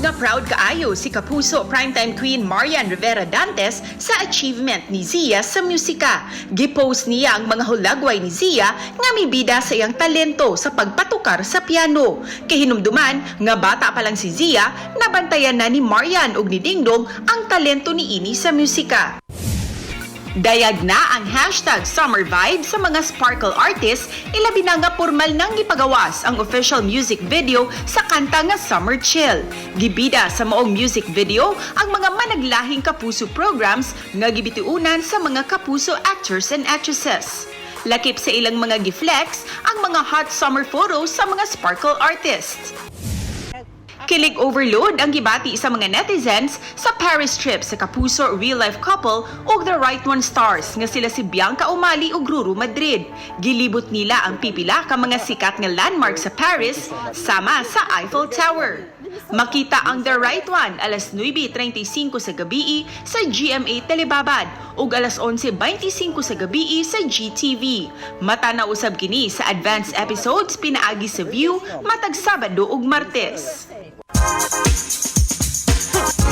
Nga proud kaayo si Kapuso Primetime Queen Marian Rivera-Dantes sa achievement ni Zia sa musika. Gipost niya ang mga hulagway ni Zia nga mibida sa iyang talento sa pagpatukar sa piano. Kahinumduman nga bata pa lang si Zia, nabantayan na ni Marian ug ni Dingdong ang talento ni ini sa musika. Dayag na ang hashtag Summer Vibe sa mga sparkle artists, ilabi na nga pormal nang gipagawas ang official music video sa kanta nga Summer Chill. Gibida sa maong music video ang mga managlahing Kapuso programs nga gibitiunan sa mga Kapuso actors and actresses. Lakip sa ilang mga giflex ang mga hot summer photos sa mga sparkle artists. Kilig overload ang gibati sa mga netizens sa Paris trip sa Kapuso real-life couple ug the right one stars nga sila si Bianca Umali ug Ruru Madrid. Gilibot nila ang pipila ka mga sikat nga landmark sa Paris sama sa Eiffel Tower. Makita ang the right one alas 9:35 sa gabi sa GMA Telebabad ug alas 11:25 sa gabi sa GTV. Matanaw usab kini sa advanced episodes pinaagi sa View matag Sabado ug Martes.